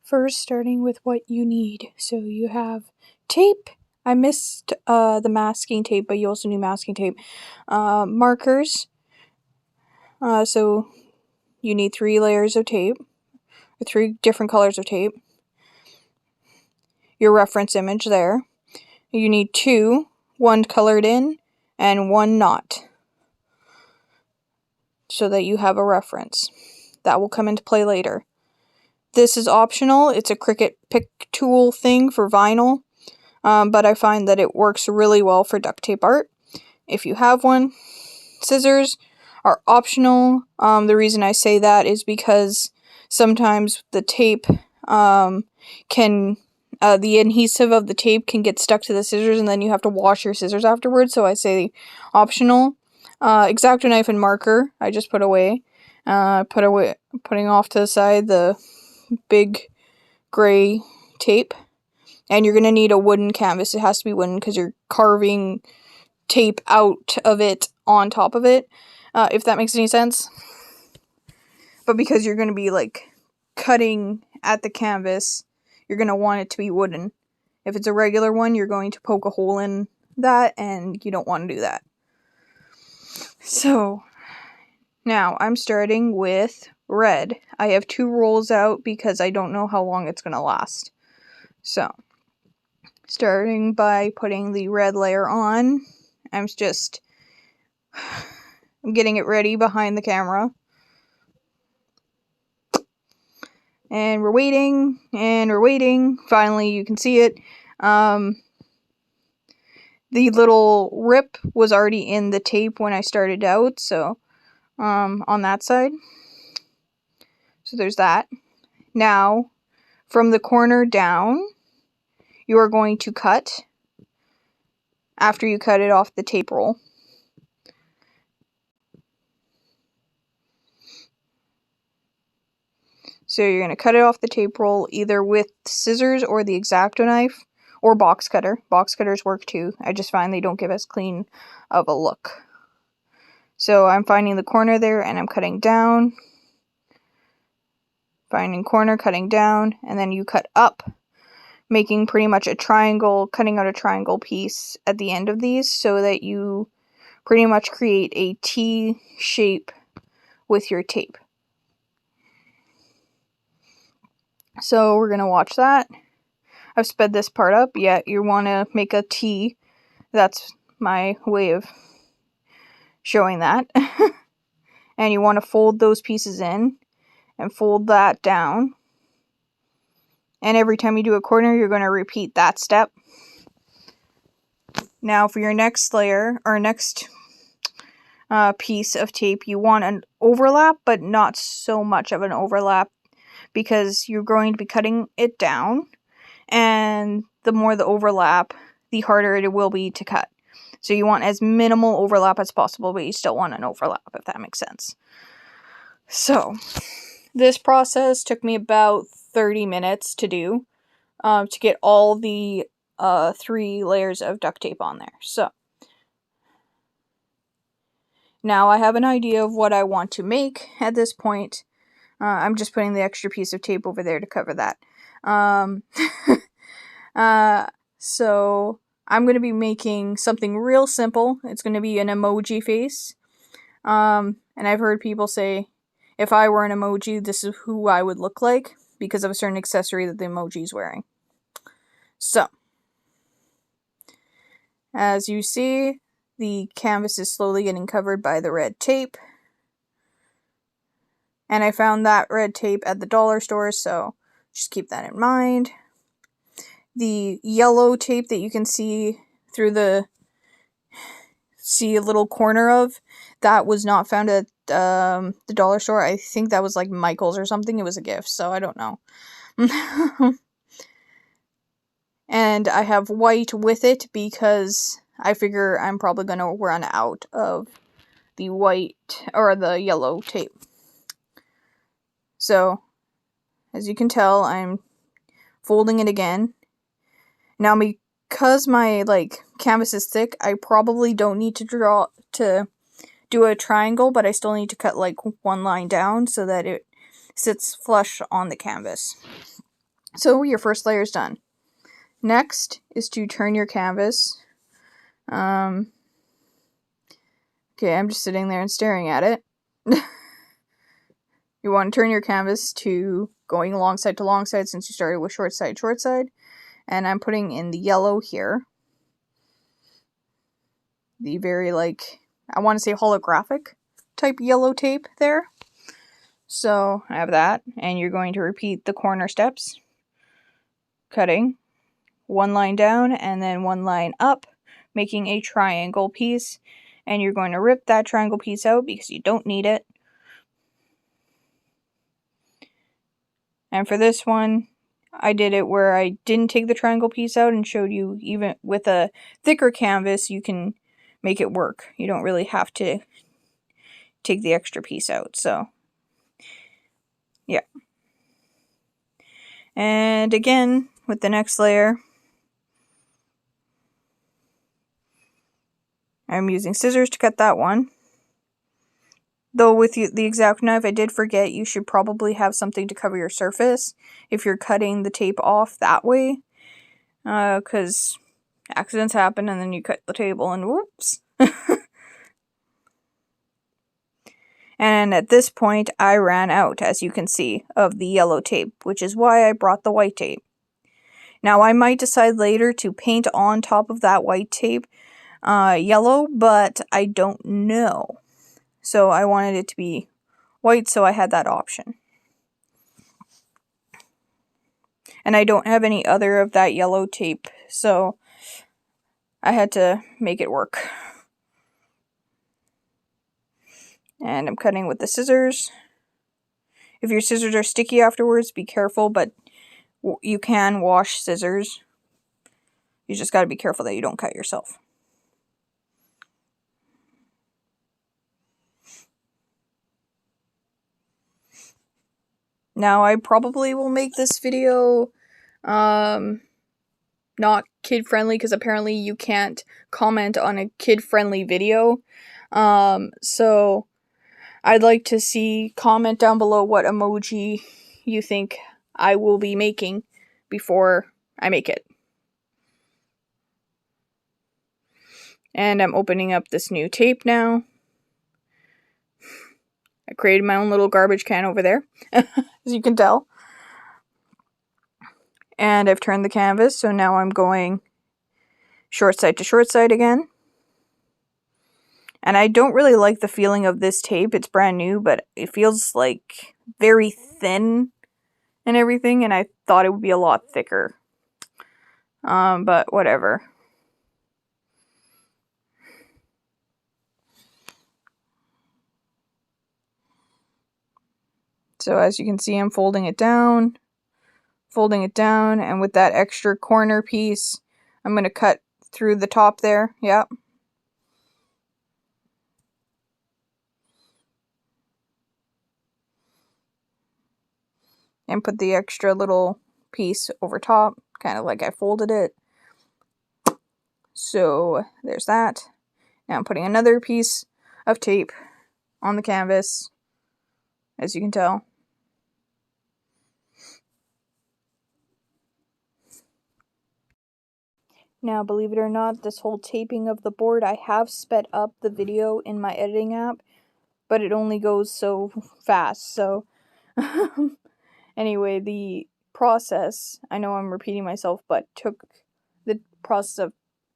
First, starting with what you need. So you have tape. I missed the masking tape, but you also need masking tape. Markers. So you need 3 layers of tape, or 3 different colors of tape. Your reference image there. You need 2, 1 colored in and 1 not, so that you have a reference. That will come into play later. This is optional. It's a Cricut pick tool thing for vinyl, but I find that it works really well for duct tape art. If you have one, scissors are optional. The reason I say that is because sometimes the tape the adhesive of the tape can get stuck to the scissors, and then you have to wash your scissors afterwards, so I say optional. X-Acto knife and marker, I just put away. Putting off to the side the big gray tape. And you're going to need a wooden canvas. It has to be wooden because you're carving tape out of it on top of it, if that makes any sense. But because you're going to be like cutting at the canvas, you're going to want it to be wooden. If it's a regular one, you're going to poke a hole in that, and you don't want to do that. So now I'm starting with red. I have 2 rolls out because I don't know how long it's going to last. So starting by putting the red layer on, I'm getting it ready behind the camera. And we're waiting, and we're waiting. Finally, you can see it. The little rip was already in the tape when I started out, so on that side. So there's that. Now, from the corner down, you are going to cut after you cut it off the tape roll. So you're going to cut it off the tape roll either with scissors or the X-Acto knife or box cutter. Box cutters work too. I just find they don't give as clean of a look. So I'm finding the corner there and I'm cutting down. Finding corner, cutting down, and then you cut up, making pretty much a triangle, cutting out a triangle piece at the end of these so that you pretty much create a T shape with your tape. So we're going to watch that. I've sped this part up. Yeah, you want to make a T. That's my way of showing that. And you want to fold those pieces in and fold that down. And every time you do a corner, you're going to repeat that step. Now for your next layer, or next piece of tape, you want an overlap, but not so much of an overlap, because you're going to be cutting it down, and the more the overlap, the harder it will be to cut. So you want as minimal overlap as possible, but you still want an overlap, if that makes sense. So this process took me about 30 minutes to do, to get all the 3 layers of duct tape on there. So now I have an idea of what I want to make at this point. I'm just putting the extra piece of tape over there to cover that. So I'm going to be making something real simple. It's going to be an emoji face. And I've heard people say, if I were an emoji, this is who I would look like, because of a certain accessory that the emoji is wearing. So, as you see, the canvas is slowly getting covered by the red tape. And I found that red tape at the dollar store, so just keep that in mind. The yellow tape that you can see through see a little corner of, that was not found at the dollar store. I think that was like Michael's or something. It was a gift, so I don't know. And I have white with it because I figure I'm probably going to run out of the white or the yellow tape. So, as you can tell, I'm folding it again. Now, because my canvas is thick, I probably don't need to do a triangle, but I still need to cut 1 line down so that it sits flush on the canvas. So your first layer is done. Next is to turn your canvas. Okay, I'm just sitting there and staring at it. You want to turn your canvas to going long side to long side since you started with short side. And I'm putting in the yellow here. The very, I want to say holographic type yellow tape there. So I have that, and you're going to repeat the corner steps. Cutting one line down and then one line up, making a triangle piece. And you're going to rip that triangle piece out because you don't need it. And for this one, I did it where I didn't take the triangle piece out and showed you even with a thicker canvas, you can make it work. You don't really have to take the extra piece out. So, yeah. And again, with the next layer, I'm using scissors to cut that one. Though with the X-Acto knife, I did forget you should probably have something to cover your surface if you're cutting the tape off that way. Because accidents happen and then you cut the table and whoops. And at this point, I ran out, as you can see, of the yellow tape, which is why I brought the white tape. Now, I might decide later to paint on top of that white tape yellow, but I don't know. So I wanted it to be white, so I had that option. And I don't have any other of that yellow tape, so I had to make it work. And I'm cutting with the scissors. If your scissors are sticky afterwards, be careful, but you can wash scissors. You just gotta be careful that you don't cut yourself. Now, I probably will make this video not kid-friendly, because apparently you can't comment on a kid-friendly video. So I'd like to see, comment down below what emoji you think I will be making before I make it. And I'm opening up this new tape now. I created my own little garbage can over there, as you can tell. And I've turned the canvas, so now I'm going short side to short side again. And I don't really like the feeling of this tape. It's brand new, but it feels like very thin and everything, and I thought it would be a lot thicker. But whatever. So as you can see, I'm folding it down, and with that extra corner piece, I'm going to cut through the top there. Yep. And put the extra little piece over top, kind of like I folded it. So there's that. Now I'm putting another piece of tape on the canvas, as you can tell. Now, believe it or not, this whole taping of the board, I have sped up the video in my editing app, but it only goes so fast. So anyway, the process, I know I'm repeating myself, but the process of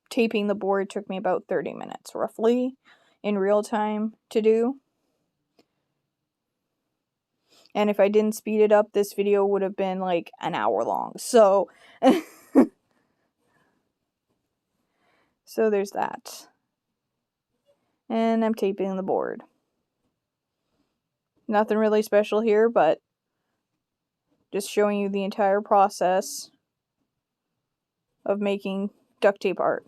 taping the board took me about 30 minutes roughly in real time to do. And if I didn't speed it up, this video would have been like an hour long. So so there's that. And I'm taping the board. Nothing really special here, but just showing you the entire process of making duct tape art.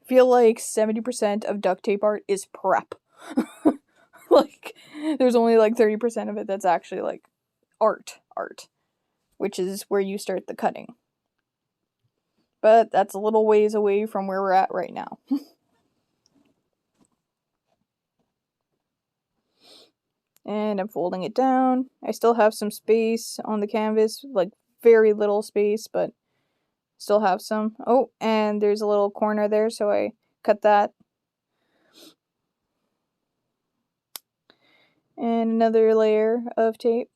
I feel like 70% of duct tape art is prep. Like, there's only like 30% of it that's actually like art, which is where you start the cutting. But that's a little ways away from where we're at right now. And I'm folding it down. I still have some space on the canvas, like very little space, but still have some. Oh, and there's a little corner there, so I cut that. And another layer of tape.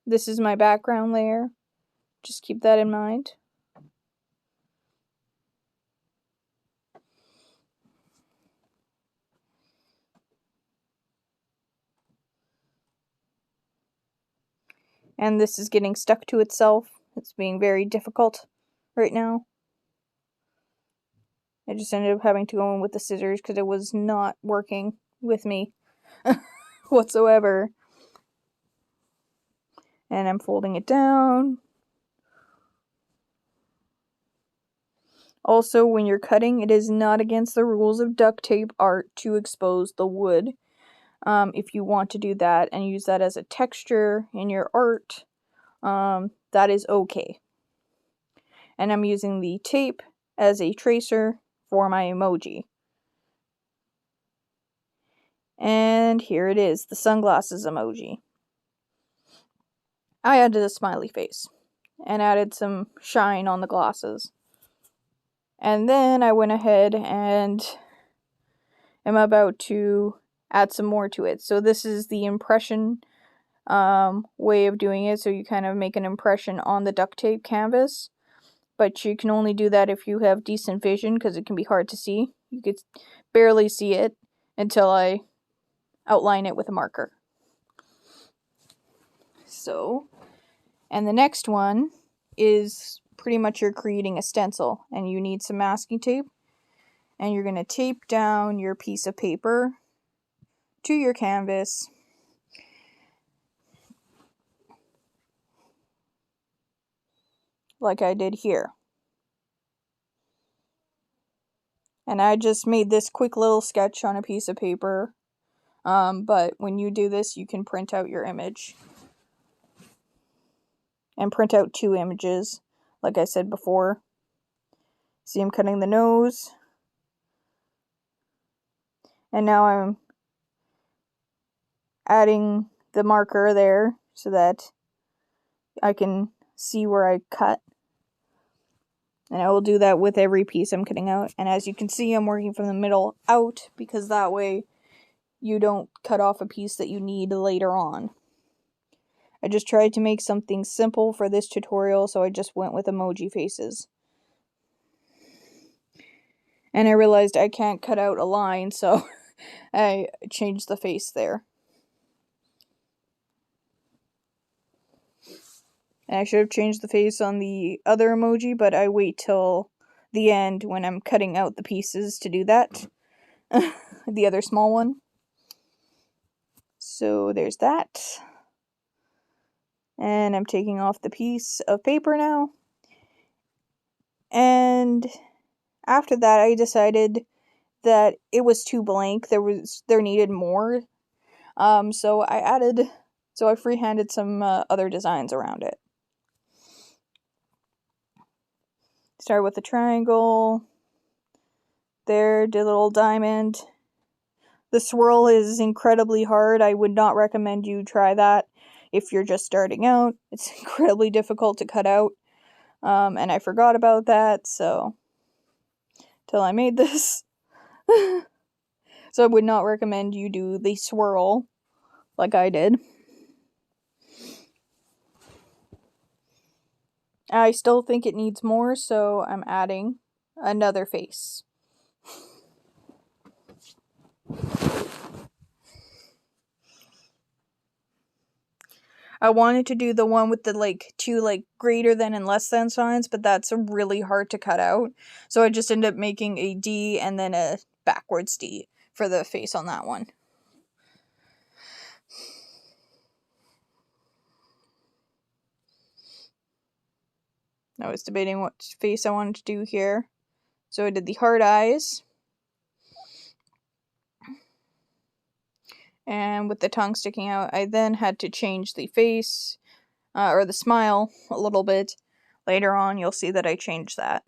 This is my background layer. Just keep that in mind. And this is getting stuck to itself. It's being very difficult right now. I just ended up having to go in with the scissors because it was not working with me whatsoever. And I'm folding it down. Also, when you're cutting, it is not against the rules of duct tape art to expose the wood. If you want to do that and use that as a texture in your art, that is okay. And I'm using the tape as a tracer for my emoji. And here it is, the sunglasses emoji. I added a smiley face and added some shine on the glasses. And then I went ahead and am about to add some more to it. So this is the impression way of doing it. So you kind of make an impression on the duct tape canvas. But you can only do that if you have decent vision, because it can be hard to see. You could barely see it until I outline it with a marker. So, and the next one is pretty much you're creating a stencil, and you need some masking tape, and you're going to tape down your piece of paper to your canvas. Like I did here. And I just made this quick little sketch on a piece of paper. But when you do this, you can print out your image. And print out 2 images, like I said before. See, I'm cutting the nose. And now I'm adding the marker there so that I can see where I cut. And I will do that with every piece I'm cutting out. And as you can see, I'm working from the middle out, because that way you don't cut off a piece that you need later on. I just tried to make something simple for this tutorial, so I just went with emoji faces. And I realized I can't cut out a line, so I changed the face there. And I should have changed the face on the other emoji, but I wait till the end when I'm cutting out the pieces to do that. The other small one. So there's that. And I'm taking off the piece of paper now. And after that, I decided that it was too blank. There needed more. So I freehanded some other designs around it. Start with a triangle. There, did a little diamond. The swirl is incredibly hard. I would not recommend you try that if you're just starting out. It's incredibly difficult to cut out. And I forgot about that, so till I made this. So I would not recommend you do the swirl like I did. I still think it needs more, so I'm adding another face. I wanted to do the one with the 2 greater than and less than signs, but that's really hard to cut out. So I just ended up making a D and then a backwards D for the face on that one. I was debating what face I wanted to do here. So I did the hard eyes. And with the tongue sticking out, I then had to change the face, or the smile, a little bit. Later on, you'll see that I changed that.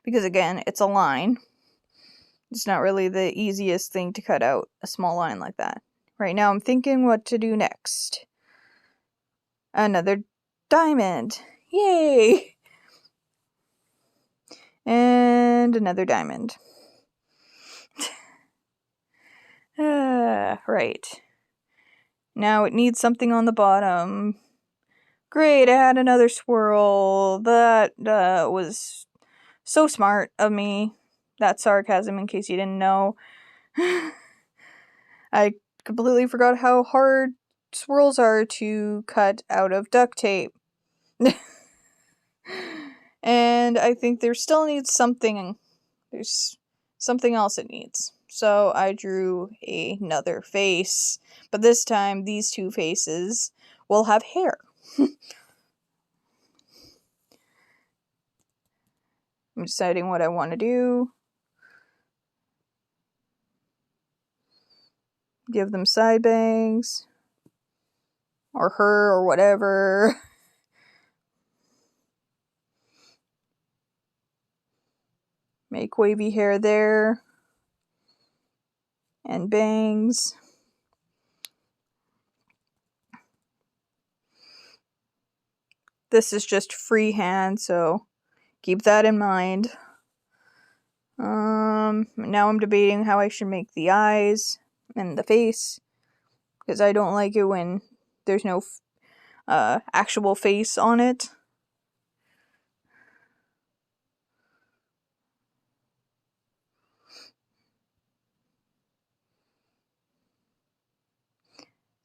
Because again, it's a line. It's not really the easiest thing to cut out, a small line like that. Right now I'm thinking what to do next. Another diamond. Yay! And another diamond. Right. Now it needs something on the bottom. Great, I had another swirl. That was so smart of me. That's sarcasm in case you didn't know. I completely forgot how hard swirls are to cut out of duct tape. And I think there still needs something. There's something else it needs. So I drew another face. But this time, these two faces will have hair. I'm deciding what I want to do. Give them side bangs. Or her, or whatever. Make wavy hair there. And bangs. This is just freehand, so keep that in mind. Now I'm debating how I should make the eyes and the face, because I don't like it when there's no actual face on it.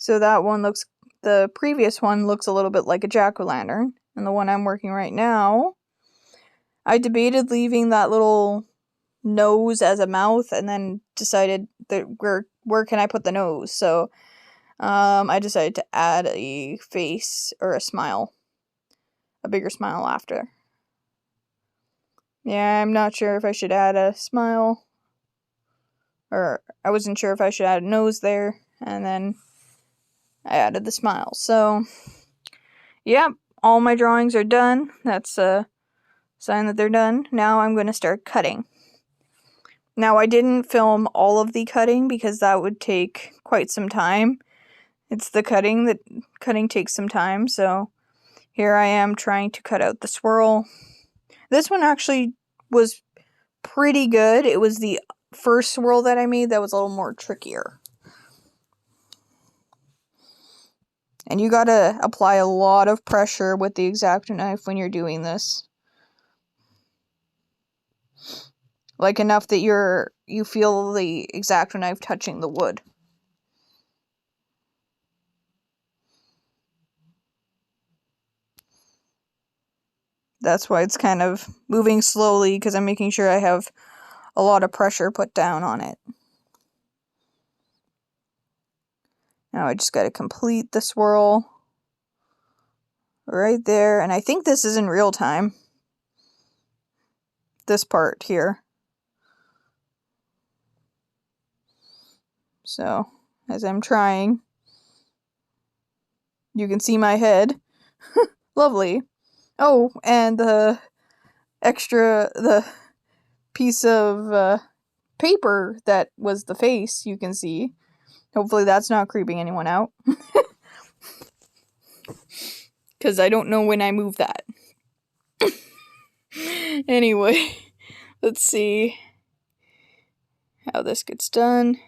So that one looks, the previous one looks a little bit like a jack-o'-lantern, and the one I'm working right now, I debated leaving that little nose as a mouth, and then decided that where can I put the nose? So I decided to add a face or a smile, a bigger smile after. Yeah, I'm not sure if I should add a smile, or I wasn't sure if I should add a nose there, and then I added the smile. So, yeah, all my drawings are done. That's a sign that they're done. Now I'm going to start cutting. Now, I didn't film all of the cutting because that would take quite some time. It's the cutting that takes some time, so here I am trying to cut out the swirl. This one actually was pretty good. It was the first swirl that I made that was a little more trickier. And you gotta apply a lot of pressure with the X-Acto knife when you're doing this. Like enough that you feel the X-Acto knife touching the wood. That's why it's kind of moving slowly, because I'm making sure I have a lot of pressure put down on it. Now I just gotta complete the swirl right there, and I think this is in real time. This part here. So, as I'm trying, you can see my head. Lovely. Oh, and the piece of paper that was the face, you can see. Hopefully that's not creeping anyone out. Because I don't know when I move that. Anyway, let's see how this gets done.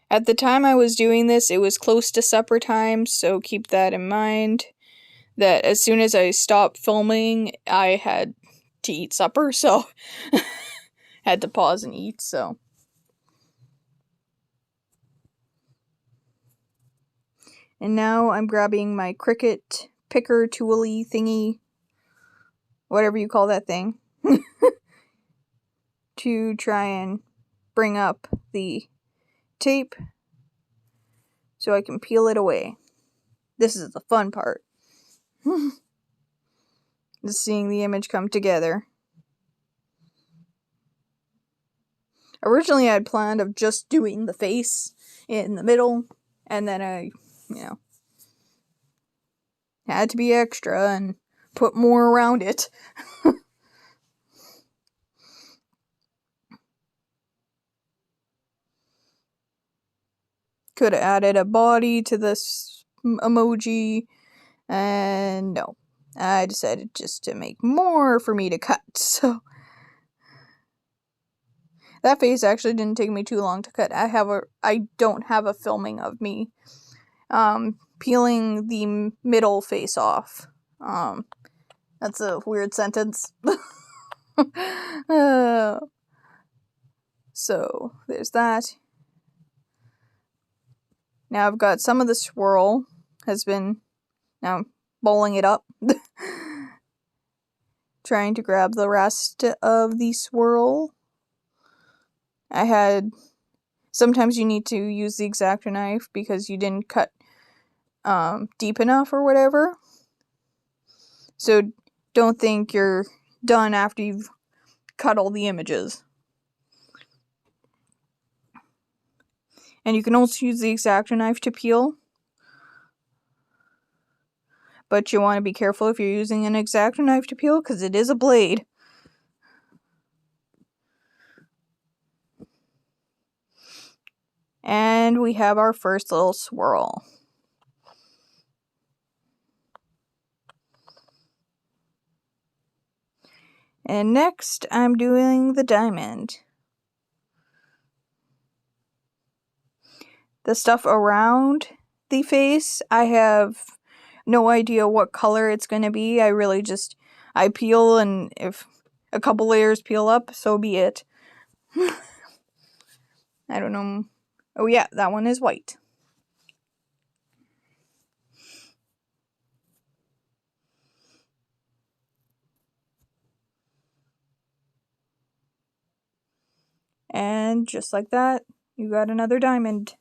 At the time I was doing this, it was close to supper time, so keep that in mind. That as soon as I stopped filming, I had to eat supper, so had to pause and eat, so. And now I'm grabbing my Cricut picker tooly thingy, whatever you call that thing, to try and bring up the tape so I can peel it away. This is the fun part. Just seeing the image come together. Originally I had planned of just doing the face in the middle, and then I, had to be extra and put more around it. Could have added a body to this emoji. And no, I decided just to make more for me to cut. So that face actually didn't take me too long to cut. I don't have a filming of me peeling the middle face off. That's a weird sentence. So there's that. Now I've got some of the swirl has been now bowling it up. Trying to grab the rest of the swirl. Sometimes you need to use the X-Acto knife because you didn't cut deep enough or whatever. So don't think you're done after you've cut all the images. And you can also use the X-Acto knife to peel. But you want to be careful if you're using an X-Acto knife to peel because it is a blade. And we have our first little swirl. And next, I'm doing the diamond. The stuff around the face, I have no idea what color it's going to be. I peel, and if a couple layers peel up, so be it. I don't know. Oh yeah, that one is white. And just like that, you got another diamond.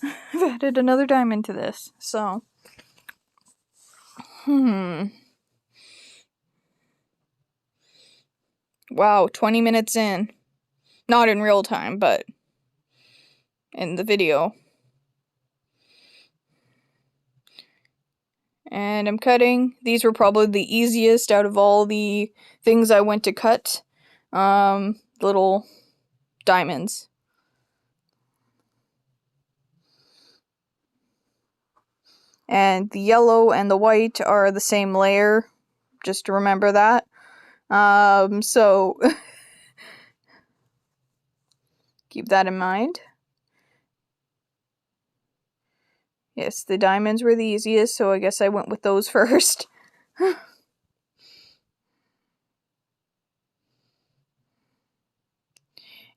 I've added another diamond to this, so. Wow, 20 minutes in. Not in real time, but in the video. And I'm cutting. These were probably the easiest out of all the things I went to cut. Little diamonds. And the yellow and the white are the same layer. Just to remember that. So keep that in mind. Yes, the diamonds were the easiest, so I guess I went with those first.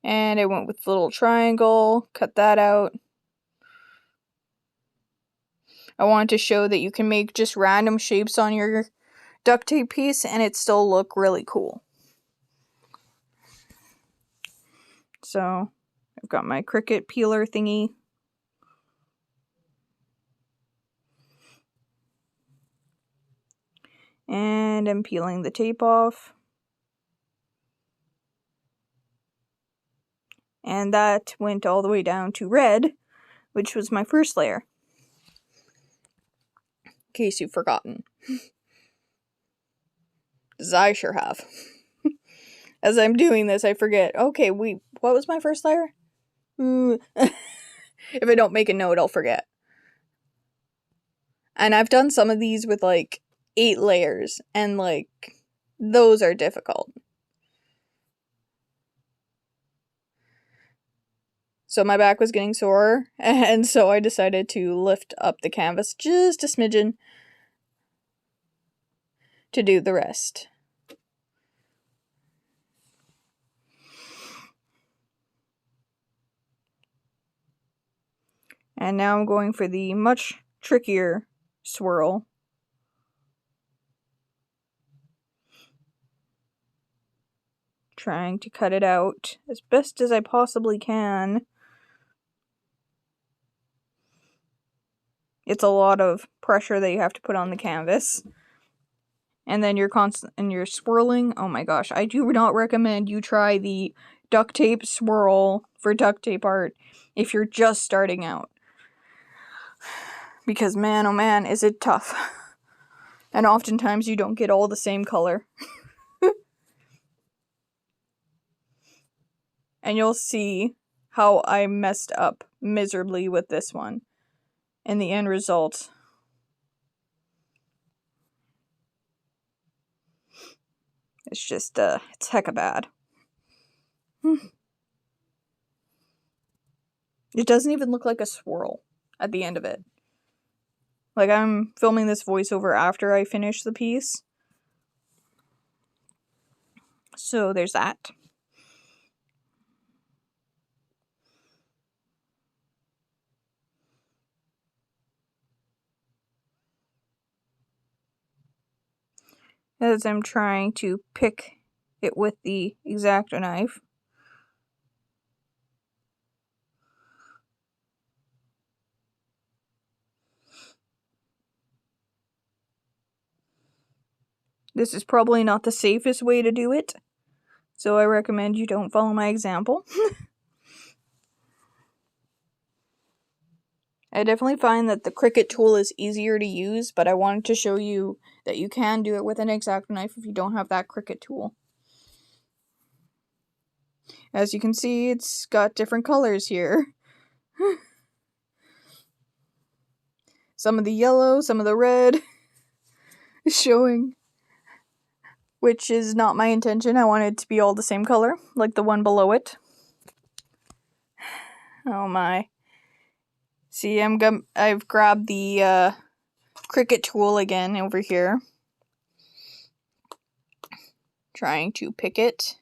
And I went with the little triangle, cut that out. I wanted to show that you can make just random shapes on your duct tape piece and it still look really cool. So I've got my Cricut peeler thingy. And I'm peeling the tape off. And that went all the way down to red, which was my first layer. In case you've forgotten. As I sure have. As I'm doing this, I forget. Okay, what was my first layer? If I don't make a note, I'll forget. And I've done some of these with like 8 layers, and like, those are difficult. So my back was getting sore, and so I decided to lift up the canvas just a smidgen to do the rest. And now I'm going for the much trickier swirl. Trying to cut it out as best as I possibly can. It's a lot of pressure that you have to put on the canvas. And then you're swirling. Oh my gosh, I do not recommend you try the duct tape swirl for duct tape art if you're just starting out. Because man, oh man, is it tough. And oftentimes you don't get all the same color. And you'll see how I messed up miserably with this one. in the end result. It's just, it's hecka bad. It doesn't even look like a swirl at the end of it. Like, I'm filming this voiceover after I finish the piece. So there's that. As I'm trying to pick it with the X-Acto knife. This is probably not the safest way to do it, so I recommend you don't follow my example. I definitely find that the Cricut tool is easier to use, but I wanted to show you that you can do it with an X-Acto knife if you don't have that Cricut tool. As you can see, it's got different colors here. Some of the yellow, some of the red is showing, which is not my intention. I want it to be all the same color, like the one below it. Oh my. See, I've grabbed the Cricut tool again over here. Trying to pick it.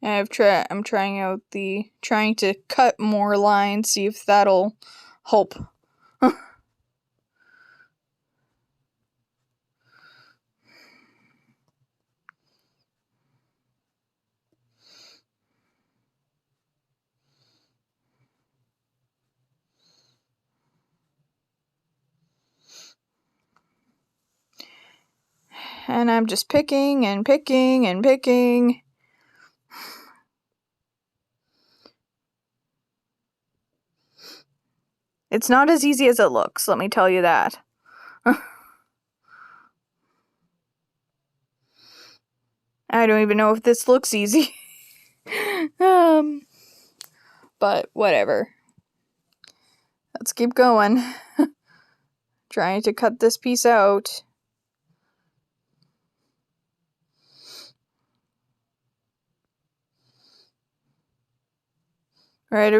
And I'm trying to cut more lines, see if that'll help. And I'm just picking and picking and picking. It's not as easy as it looks, let me tell you that. I don't even know if this looks easy. But whatever. Let's keep going. Trying to cut this piece out. Alright,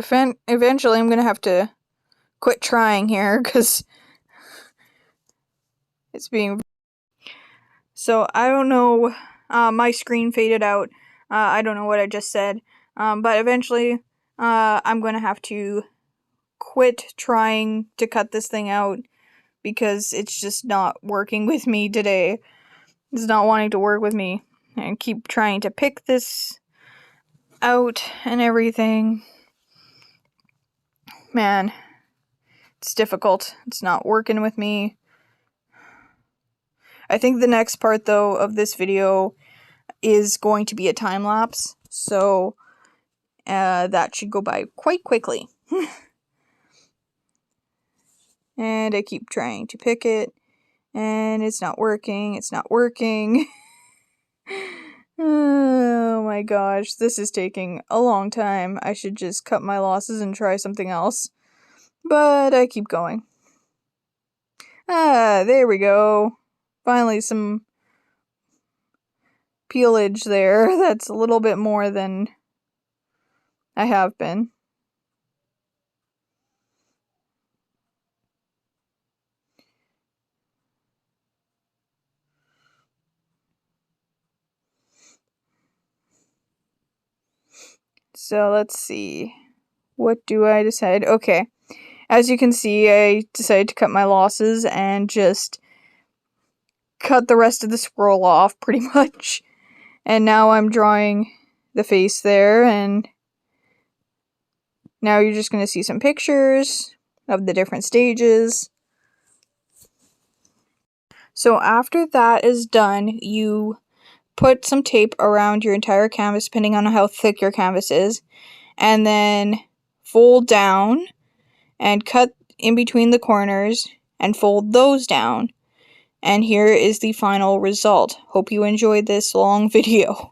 eventually I'm gonna have to quit trying here, because it's being... So, I don't know, my screen faded out. I don't know what I just said. But eventually, I'm gonna have to quit trying to cut this thing out, because it's just not working with me today. It's not wanting to work with me. And keep trying to pick this out and everything. Man, it's difficult. It's not working with me. I think the next part, though, of this video is going to be a time lapse, so that should go by quite quickly. And I keep trying to pick it, and it's not working. It's not working. Oh my gosh, this is taking a long time. I should just cut my losses and try something else. But I keep going. There we go. Finally some peelage there. That's a little bit more than I have been. So let's see. What do I decide? Okay. As you can see, I decided to cut my losses and just cut the rest of the scroll off, pretty much. And now I'm drawing the face there, and now you're just going to see some pictures of the different stages. So after that is done, you put some tape around your entire canvas, depending on how thick your canvas is, and then fold down and cut in between the corners, and fold those down. And here is the final result. Hope you enjoyed this long video.